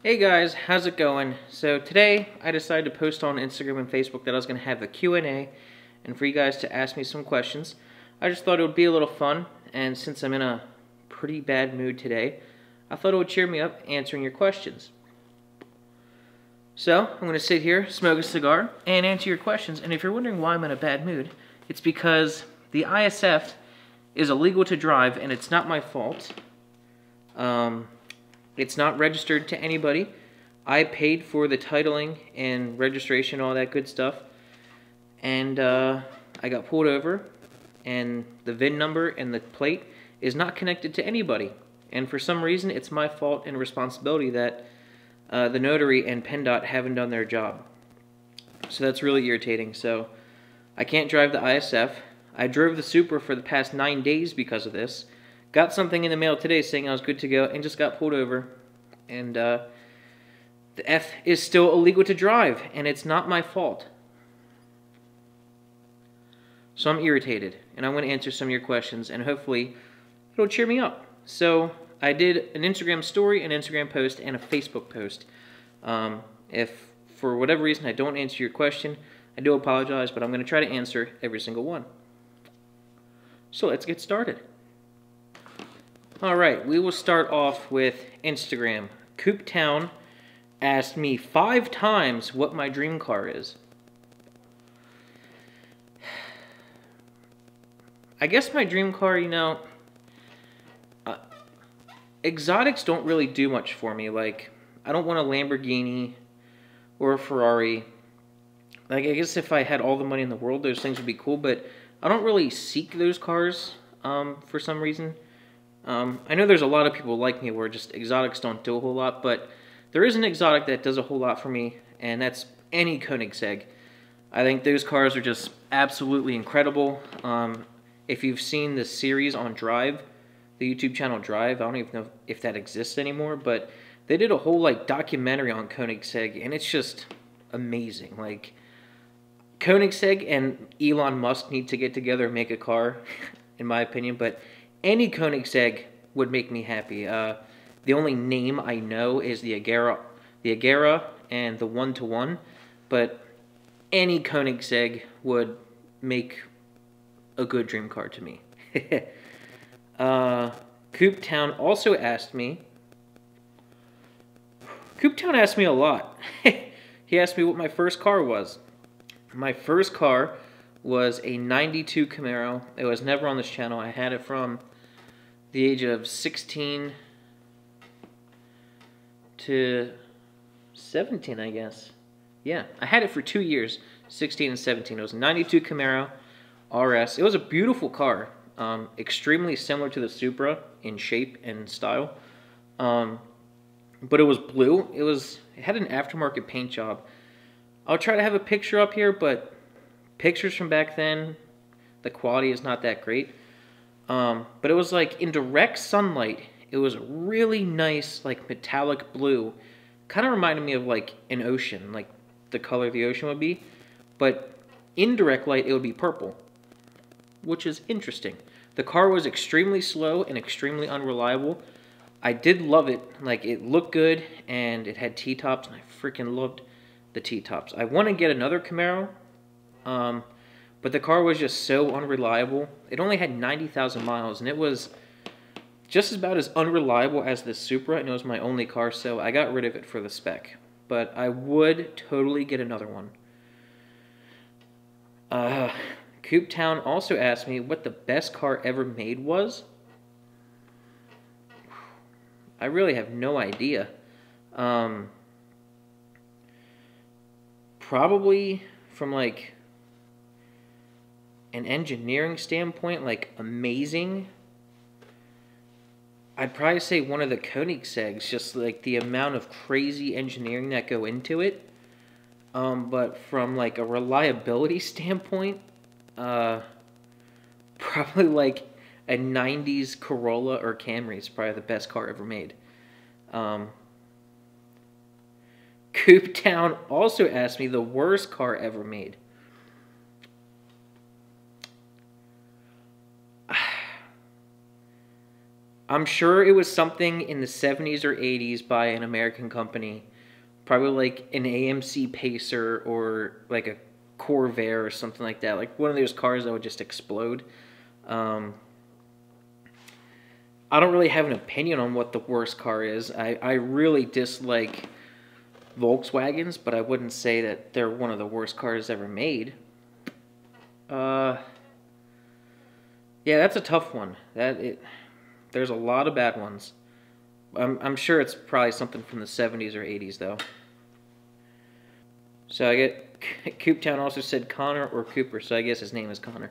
Hey guys, how's it going? So today I decided to post on Instagram and Facebook that I was going to have a Q&A and for you guys to ask me some questions. I just thought it would be a little fun, and since I'm in a pretty bad mood today, I thought it would cheer me up answering your questions. So I'm going to sit here, smoke a cigar, and answer your questions. And if you're wondering why I'm in a bad mood, it's because the ISF is illegal to drive and it's not my fault. It's not registered to anybody. I paid for the titling and registration, all that good stuff. And I got pulled over, and the VIN number and the plate is not connected to anybody. And for some reason, it's my fault and responsibility that the notary and PennDOT haven't done their job. So that's really irritating. So I can't drive the ISF. I drove the Supra for the past 9 days because of this. Got something in the mail today saying I was good to go and just got pulled over. And the F is still illegal to drive, and it's not my fault. So I'm irritated, and I'm going to answer some of your questions, and hopefully it'll cheer me up. So I did an Instagram story, an Instagram post, and a Facebook post. If for whatever reason I don't answer your question, I do apologize, but I'm going to try to answer every single one. So let's get started. Alright, we will start off with Instagram. Cooptown asked me 5 times what my dream car is. I guess my dream car, exotics don't really do much for me. Like, I don't want a Lamborghini or a Ferrari. Like, I guess if I had all the money in the world, those things would be cool, but I don't really seek those cars for some reason. I know there's a lot of people like me where just exotics don't do a whole lot, but there is an exotic that does a whole lot for me, and that's any Koenigsegg. I think those cars are just absolutely incredible. If you've seen the series on Drive, the YouTube channel Drive, I don't even know if that exists anymore, but they did a whole documentary on Koenigsegg, and it's just amazing. Like, Koenigsegg and Elon Musk need to get together and make a car, in my opinion, but any Koenigsegg would make me happy. The only name I know is the Agera and the 1-to-1, but any Koenigsegg would make a good dream car to me. Cooptown also asked me. Cooptown asked me a lot. He asked me what my first car was. My first car was a 92 Camaro. It was never on this channel. I had it from the age of 16 to 17, I guess. Yeah, I had it for 2 years, 16 and 17. It was a 92 Camaro RS. It was a beautiful car, extremely similar to the Supra in shape and style. But it was blue. It had an aftermarket paint job. I'll try to have a picture up here, but pictures from back then, the quality is not that great. But it was in direct sunlight. It was really nice, metallic blue. Kind of reminded me of an ocean, like the color the ocean would be. But in direct light, it would be purple, which is interesting. The car was extremely slow and extremely unreliable. I did love it. It looked good, and it had T-tops, and I freaking loved the T-tops. I want to get another Camaro, but the car was just so unreliable. It only had 90,000 miles, and it was just about as unreliable as the Supra, and it was my only car, so I got rid of it for the spec. But I would totally get another one. Cooptown also asked me what the best car ever made was. I really have no idea. Probably from an engineering standpoint, amazing. I'd probably say one of the Koenigseggs, just the amount of crazy engineering that go into it. But from a reliability standpoint, probably a 90s Corolla or Camry is probably the best car ever made. Cooptown also asked me the worst car ever made. I'm sure it was something in the 70s or 80s by an American company. Probably like an AMC Pacer or like a Corvair or something like that. Like one of those cars that would just explode. I don't really have an opinion on what the worst car is. I really dislike Volkswagens, but I wouldn't say that they're one of the worst cars ever made. Yeah, that's a tough one. There's a lot of bad ones. I'm sure it's probably something from the 70s or 80s, though. So I get Cooptown also said Connor or Cooper, so I guess his name is Connor.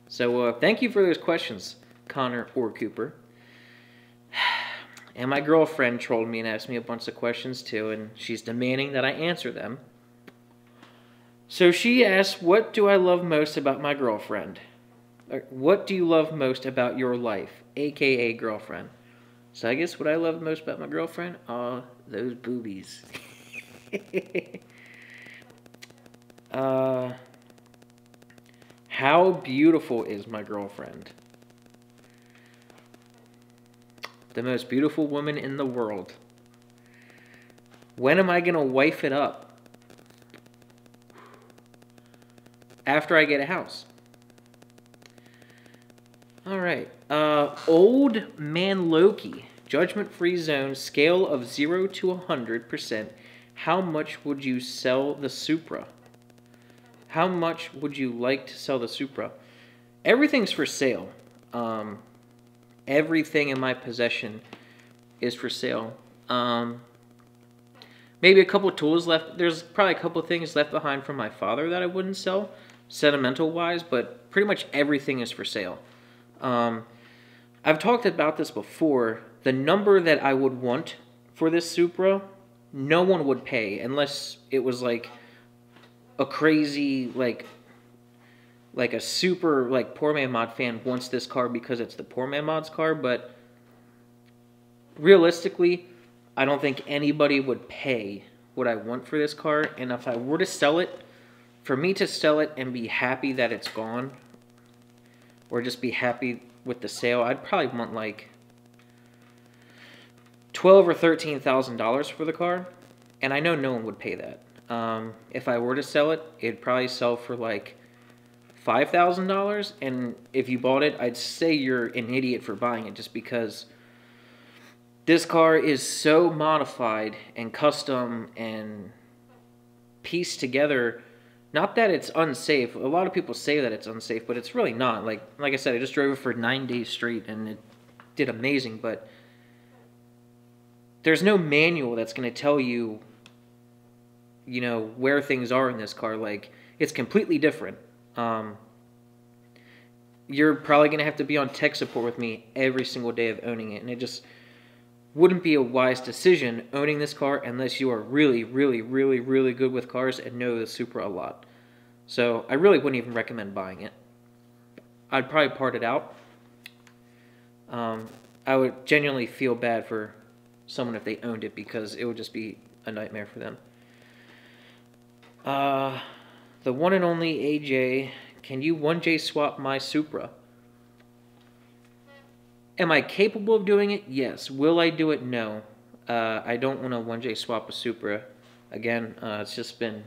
So thank you for those questions, Connor or Cooper. And my girlfriend trolled me and asked me a bunch of questions too, and she's demanding that I answer them. So she asked, what do I love most about my girlfriend? What do you love most about your life, aka girlfriend? So I guess what I love most about my girlfriend are those boobies. How beautiful is my girlfriend? The most beautiful woman in the world. When am I gonna wife it up? After I get a house. Alright. Old Man Loki. Judgment-free zone. Scale of 0 to 100%. How much would you sell the Supra? How much would you like to sell the Supra? Everything's for sale. Everything in my possession is for sale. Maybe a couple tools left. There's probably a couple things left behind from my father that I wouldn't sell, sentimental-wise, but pretty much everything is for sale. I've talked about this before. The number that I would want for this Supra, no one would pay unless it was like a crazy, like a super, like, Poor Man Mod fan wants this car because it's the Poor Man Mod's car, but realistically, I don't think anybody would pay what I want for this car, and if I were to sell it, for me to sell it and be happy that it's gone, or just be happy with the sale, I'd probably want like $12,000 or $13,000 for the car, and I know no one would pay that. If I were to sell it, it'd probably sell for like $5,000, and if you bought it, I'd say you're an idiot for buying it, just because this car is so modified and custom and pieced together. Not that it's unsafe. A lot of people say that it's unsafe, but it's really not. Like I said, I just drove it for 9 days straight, and it did amazing, but there's no manual that's going to tell you, you know, where things are in this car. Like, it's completely different. You're probably going to have to be on tech support with me every single day of owning it, and it just wouldn't be a wise decision owning this car unless you are really, really, really, really good with cars and know the Supra a lot. So I really wouldn't even recommend buying it. I'd probably part it out. I would genuinely feel bad for someone if they owned it, because it would just be a nightmare for them. The one and only AJ, can you 1J swap my Supra? Am I capable of doing it? Yes. Will I do it? No. I don't want to 1J swap a Supra. Again, it's just been...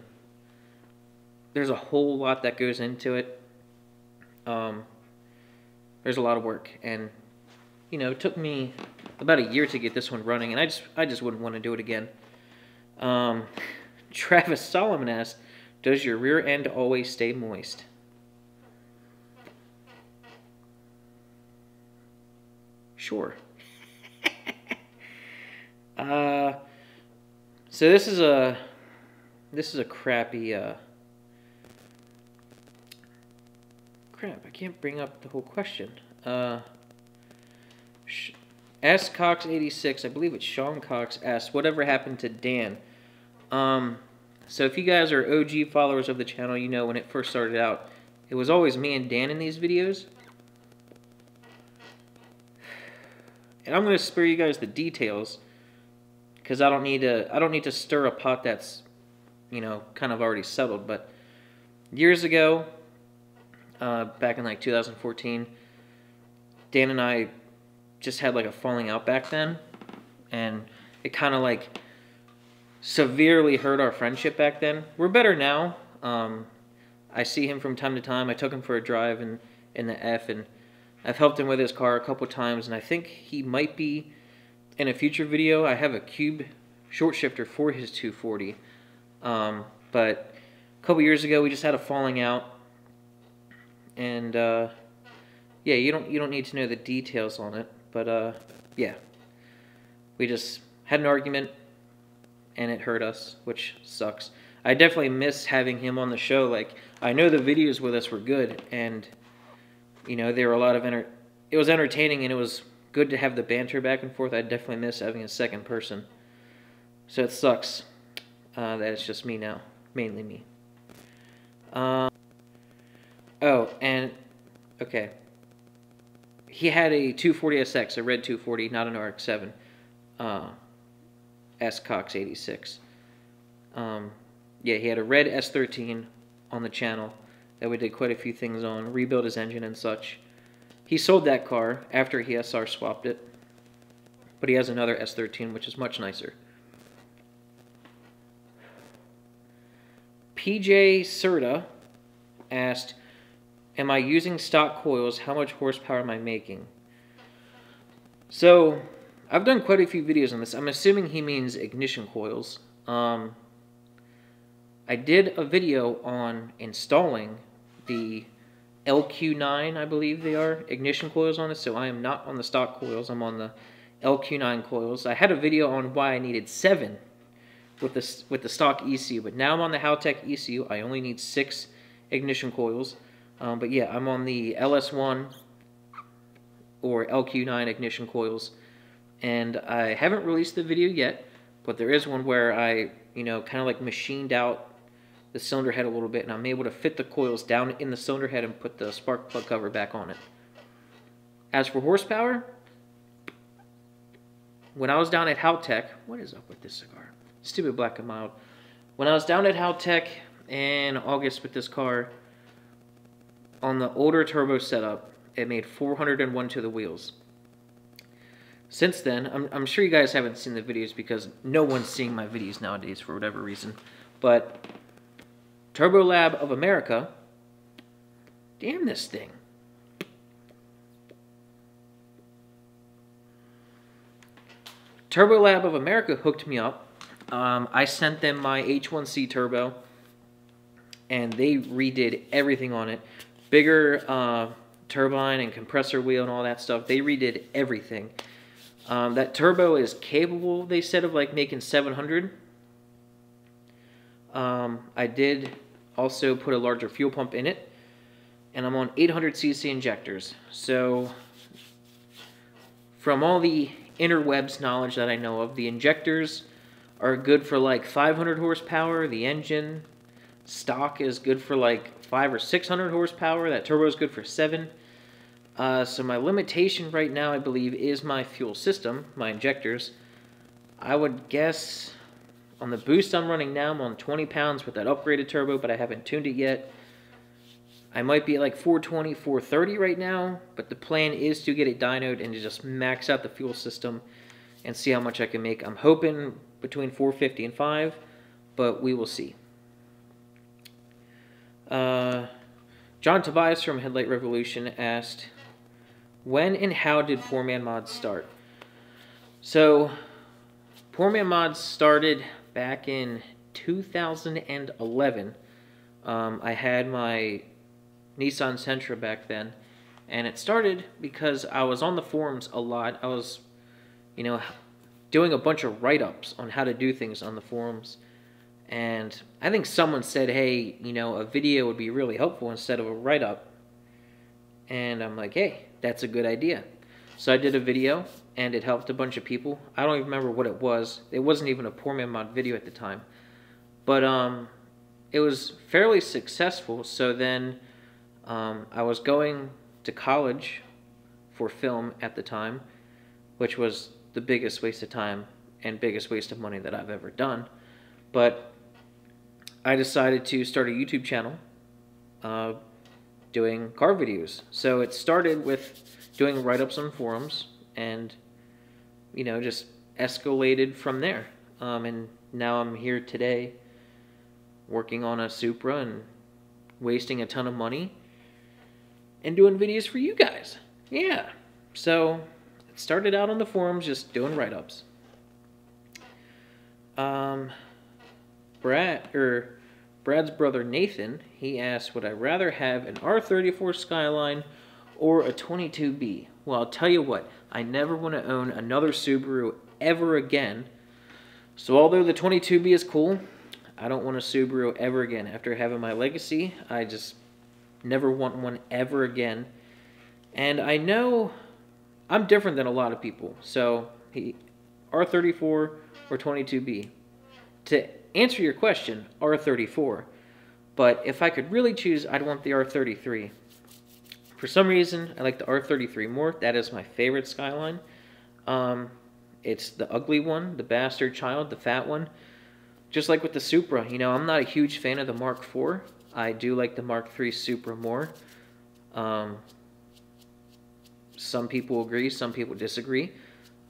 There's a whole lot that goes into it. There's a lot of work. And, you know, it took me about a year to get this one running, and I just wouldn't want to do it again. Travis Solomon asked, does your rear end always stay moist? Sure. So this is a crappy crap. I can't bring up the whole question. S Cox 86, I believe it's Sean Cox, asked, whatever happened to Dan? So if you guys are OG followers of the channel, you know when it first started out, it was always me and Dan in these videos. And I'm going to spare you guys the details, because I don't need to stir a pot that's, you know, kind of already settled. But years ago, back in like 2014, Dan and I just had like a falling out back then, and it kind of like severely hurt our friendship back then. We're better now. I see him from time to time. I took him for a drive in the F, and I've helped him with his car a couple times, and I think he might be in a future video. I have a cube short shifter for his 240, but a couple years ago we just had a falling out, and yeah, you don't need to know the details on it, but yeah, we just had an argument, and it hurt us, which sucks. I definitely miss having him on the show. Like, I know the videos with us were good, and you know, there were a lot of it was entertaining, and it was good to have the banter back and forth. I definitely miss having a second person. So it sucks that it's just me now, mainly me. Oh, and okay, he had a 240SX, a red 240, not an RX-7, S Cox 86. Yeah, he had a red S13 on the channel that we did quite a few things on, rebuilt his engine and such. He sold that car after he SR swapped it, but he has another S13, which is much nicer. PJ Serta asked, am I using stock coils? How much horsepower am I making? So, I've done quite a few videos on this. I'm assuming he means ignition coils. I did a video on installing the LQ9, I believe they are, ignition coils on it, so I am not on the stock coils, I'm on the LQ9 coils. I had a video on why I needed 7 with the stock ECU, but now I'm on the Haltech ECU. I only need 6 ignition coils. But yeah, I'm on the LS1 or LQ9 ignition coils, and I haven't released the video yet, but there is one where I, you know, kind of like machined out the cylinder head a little bit, and I'm able to fit the coils down in the cylinder head and put the spark plug cover back on it. As for horsepower, when I was down at Haltech, what is up with this cigar? Stupid Black and Mild. When I was down at Haltech in August with this car, on the older turbo setup, it made 401 to the wheels. Since then, I'm sure you guys haven't seen the videos because no one's seeing my videos nowadays for whatever reason, but Turbo Lab of America, damn this thing. Turbo Lab of America hooked me up. I sent them my H1C turbo, and they redid everything on it. Bigger turbine and compressor wheel and all that stuff. They redid everything. That turbo is capable, they said, of like making 700. I did also put a larger fuel pump in it, and I'm on 800cc injectors. So from all the interwebs knowledge that I know of, the injectors are good for like 500 horsepower. The engine stock is good for like 500 or 600 horsepower. That turbo is good for 7. So my limitation right now, I believe, is my fuel system, my injectors. I would guess on the boost I'm running now, I'm on 20 pounds with that upgraded turbo, but I haven't tuned it yet. I might be at like 420, 430 right now, but the plan is to get it dynoed and to just max out the fuel system and see how much I can make. I'm hoping between 450 and 5, but we will see. John Tobias from Headlight Revolution asked, when and how did Poor Man Mods start? So, Poor Man Mods started back in 2011. I had my Nissan Sentra back then, and it started because I was on the forums a lot. I was, you know, doing a bunch of write-ups on how to do things on the forums, and I think someone said, hey, you know, a video would be really helpful instead of a write-up, and I'm like, hey, that's a good idea. So I did a video, and it helped a bunch of people. I don't even remember what it was. It wasn't even a Poor Man Mod video at the time, but it was fairly successful. So then I was going to college for film at the time, which was the biggest waste of time and biggest waste of money that I've ever done. But I decided to start a YouTube channel doing car videos. So it started with doing write-ups on forums, and just escalated from there. And now I'm here today working on a Supra and wasting a ton of money and doing videos for you guys. Yeah. So it started out on the forums just doing write-ups. Brad's brother Nathan, he asked, would I rather have an R34 Skyline or a 22B? Well, I'll tell you what, I never want to own another Subaru ever again. So although the 22B is cool, I don't want a Subaru ever again. After having my Legacy, I just never want one ever again. And I know I'm different than a lot of people. So R34 or 22B. To answer your question, R34. But if I could really choose, I'd want the R33. For some reason, I like the R33 more. That is my favorite Skyline. It's the ugly one, the bastard child, the fat one. Just like with the Supra, I'm not a huge fan of the Mark IV. I do like the Mark III Supra more. Some people agree, some people disagree.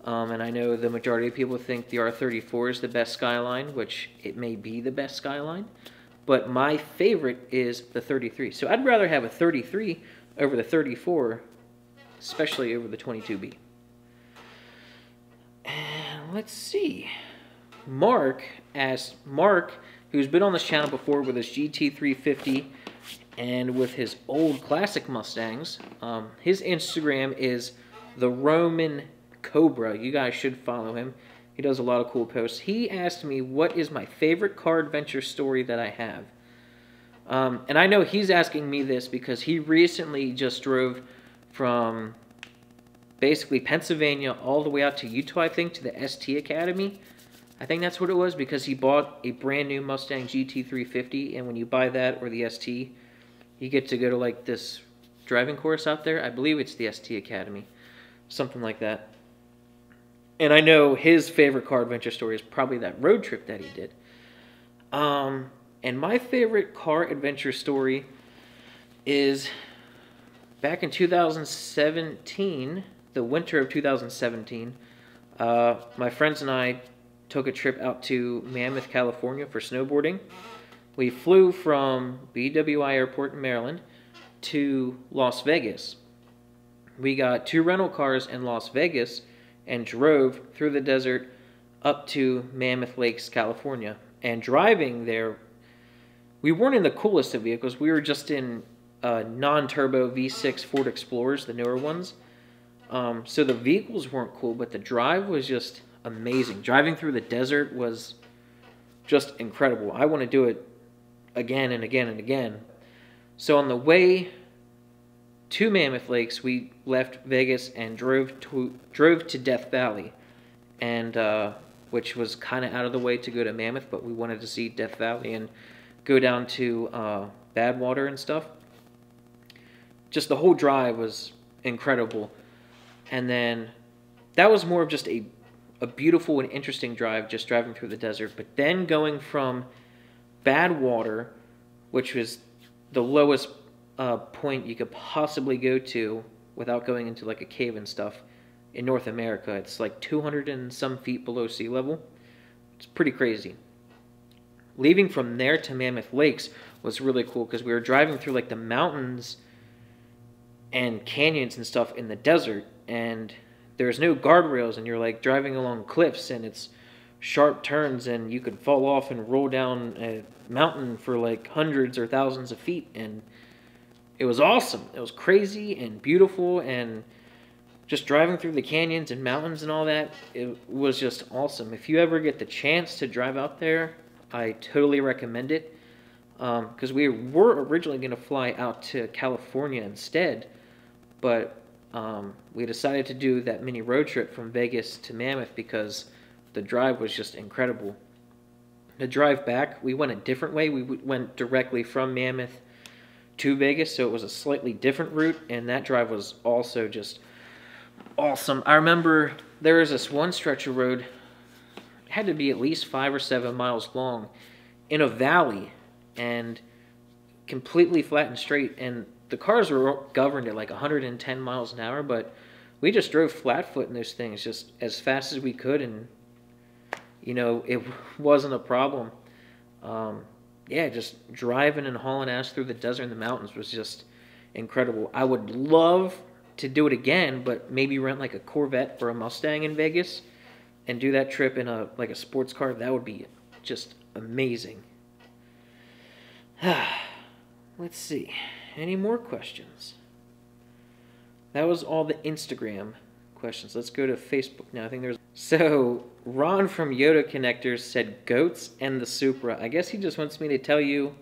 And I know the majority of people think the R34 is the best Skyline, which it may be the best Skyline. But my favorite is the 33. So I'd rather have a 33 over the 34, especially over the 22B. And let's see. Mark, who's been on this channel before with his GT350 and with his old classic Mustangs, his Instagram is the Roman Cobra. You guys should follow him. He does a lot of cool posts. He asked me what is my favorite car adventure story that I have. And I know he's asking me this because he recently just drove from basically Pennsylvania all the way out to Utah, I think, to the ST Academy. I think that's what it was, because he bought a brand new Mustang GT350, and when you buy that or the ST, you get to go to like this driving course out there. I believe it's the ST Academy, something like that. And I know his favorite car adventure story is probably that road trip that he did. And my favorite car adventure story is back in 2017, the winter of 2017, my friends and I took a trip out to Mammoth, California for snowboarding. We flew from BWI Airport in Maryland to Las Vegas. We got 2 rental cars in Las Vegas and drove through the desert up to Mammoth Lakes, California. And driving there, we weren't in the coolest of vehicles. We were just in non-turbo V6 Ford Explorers, the newer ones. So the vehicles weren't cool, but the drive was just amazing. Driving through the desert was just incredible. I want to do it again and again and again. So on the way to Mammoth Lakes, we left Vegas and drove to Death Valley, and which was kind of out of the way to go to Mammoth, but we wanted to see Death Valley and go down to Badwater and stuff. Just the whole drive was incredible. And then that was more of just a beautiful and interesting drive, just driving through the desert. But then going from Badwater, which was the lowest point you could possibly go to without going into like a cave and stuff in North America. It's like 200 and some feet below sea level. It's pretty crazy. Leaving from there to Mammoth Lakes was really cool because we were driving through like the mountains and canyons and stuff in the desert, and there's no guardrails, and you're like driving along cliffs, and it's sharp turns, and you could fall off and roll down a mountain for like hundreds or thousands of feet, and it was awesome. It was crazy and beautiful, and just driving through the canyons and mountains and all that, it was just awesome. If you ever get the chance to drive out there, I totally recommend it, because we were originally going to fly out to California instead, but we decided to do that mini road trip from Vegas to Mammoth because the drive was just incredible. The drive back, we went a different way. We went directly from Mammoth to Vegas, so it was a slightly different route, and that drive was also just awesome. I remember there was this one stretch of road, it had to be at least 5 or 7 miles long, in a valley, and completely flat and straight, and the cars were governed at like 110 miles an hour, but we just drove flat foot in those things just as fast as we could, and you know, it wasn't a problem. Yeah, just driving and hauling ass through the desert and the mountains was just incredible. I would love to do it again, but maybe rent like a Corvette or a Mustang in Vegas and do that trip in a like a sports car. That would be just amazing. Let's see. Any more questions? That was all the Instagram questions. Let's go to Facebook now. I think there's... So, Ron from Yoda Connectors said goats and the Supra. I guess he just wants me to tell you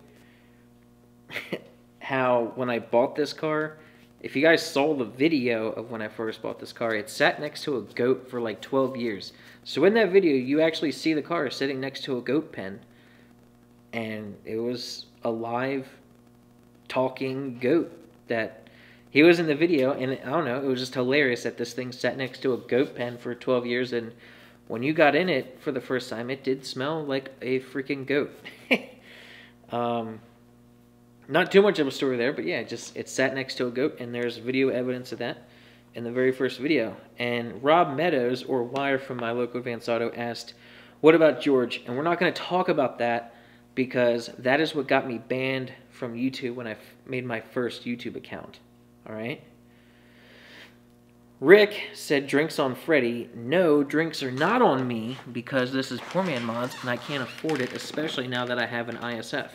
how when I bought this car, if you guys saw the video of when I first bought this car, it sat next to a goat for like 12 years. So in that video, you actually see the car sitting next to a goat pen. And it was a live talking goat that he was in the video, and I don't know, it was just hilarious that this thing sat next to a goat pen for 12 years, and when you got in it for the first time, it did smell like a freaking goat. Not too much of a story there, but yeah, just it sat next to a goat, and there's video evidence of that in the very first video. And Rob Meadows, or Wire from My Local Advance Auto, asked, what about George? And we're not going to talk about that because that is what got me banned from YouTube when I made my first YouTube account. Alright? Rick said drinks on Freddy. No, drinks are not on me because this is Poor Man Mods and I can't afford it, especially now that I have an ISF.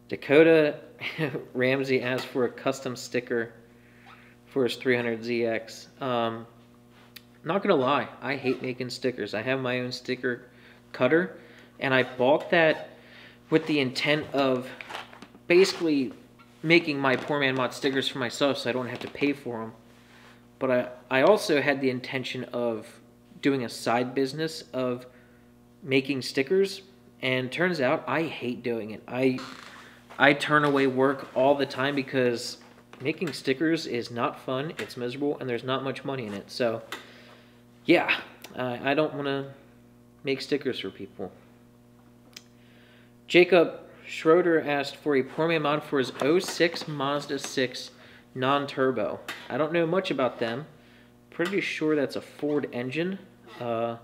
Dakota Ramsey asked for a custom sticker for his 300ZX. Not gonna lie, I hate making stickers. I have my own sticker cutter, and I bought that with the intent of basically making my Poor Man Mod stickers for myself so I don't have to pay for them. But I also had the intention of doing a side business of making stickers, and turns out I hate doing it. I turn away work all the time because making stickers is not fun, it's miserable, and there's not much money in it. So, yeah, I don't want to make stickers for people. Jacob Schroeder asked for a Poor Man Mod for his 06 Mazda 6 non-turbo. I don't know much about them. Pretty sure that's a Ford engine. If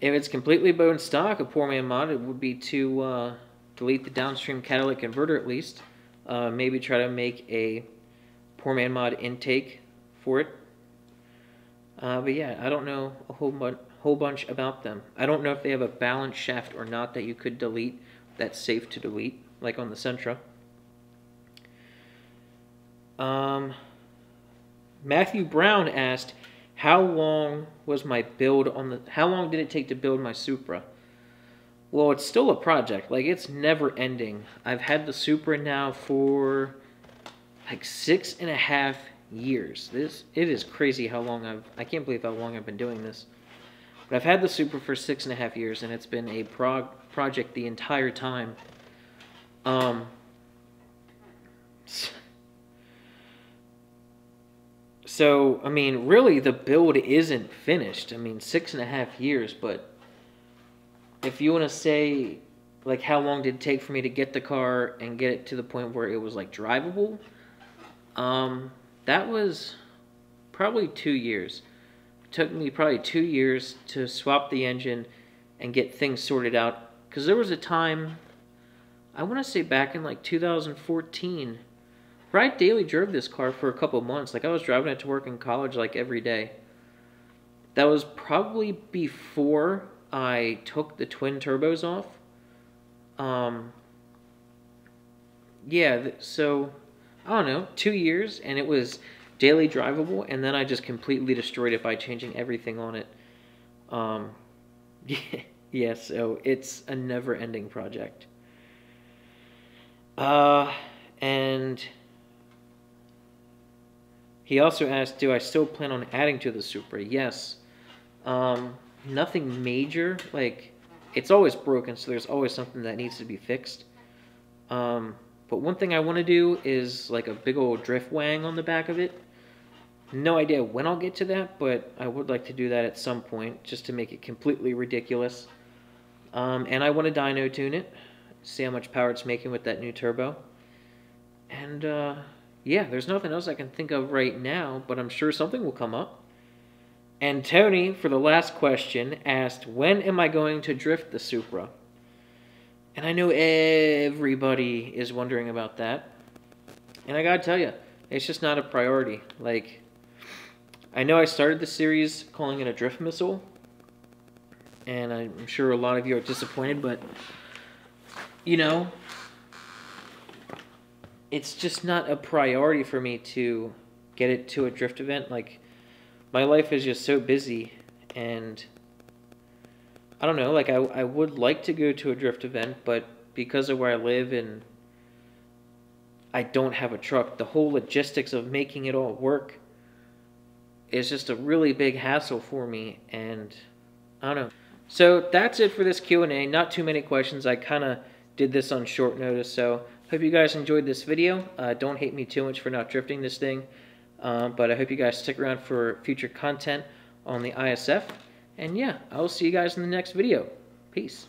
it's completely bone stock, a Poor Man Mod, it would be to delete the downstream catalytic converter at least. Maybe try to make a Poor Man Mod intake for it. But yeah, I don't know a whole bunch about them. I don't know if they have a balance shaft or not that you could delete, that's safe to delete, like on the Sentra. Matthew Brown asked, how long was my build on the... How long did it take to build my Supra? Well, it's still a project. Like, it's never ending. I've had the Supra now for like 6.5 years. It is crazy how long I can't believe how long I've been doing this. But I've had the Supra for 6.5 years, and it's been a project the entire time. So, I mean, really, the build isn't finished. I mean, 6.5 years, but if you want to say, like, how long did it take for me to get the car and get it to the point where it was, like, drivable, that was probably 2 years. It took me probably 2 years to swap the engine and get things sorted out. Because there was a time, I want to say back in, like, 2014, where I daily drove this car for a couple of months. Like, I was driving it to work in college, like, every day. That was probably before I took the twin turbos off. Yeah, so, I don't know, 2 years, and it was daily drivable, and then I just completely destroyed it by changing everything on it. Yeah, so it's a never-ending project. And he also asked, do I still plan on adding to the Supra? Yes. Nothing major. Like, it's always broken, so there's always something that needs to be fixed. But one thing I want to do is, like, a big old drift wang on the back of it. No idea when I'll get to that, but I would like to do that at some point, just to make it completely ridiculous. And I want to dyno tune it. see how much power it's making with that new turbo. And yeah, there's nothing else I can think of right now, but I'm sure something will come up. And Tony, for the last question, asked, when am I going to drift the Supra? And I know everybody is wondering about that. And I gotta tell you, it's just not a priority. Like, I know I started the series calling it a drift missile, and I'm sure a lot of you are disappointed, but, you know, it's just not a priority for me to get it to a drift event. Like, my life is just so busy, and I don't know, like, I would like to go to a drift event, but because of where I live and I don't have a truck, the whole logistics of making it all work is just a really big hassle for me, and I don't know. So that's it for this Q&A. Not too many questions. I kind of did this on short notice, so hope you guys enjoyed this video. Don't hate me too much for not drifting this thing. But I hope you guys stick around for future content on the ISF. And yeah, I will see you guys in the next video. Peace.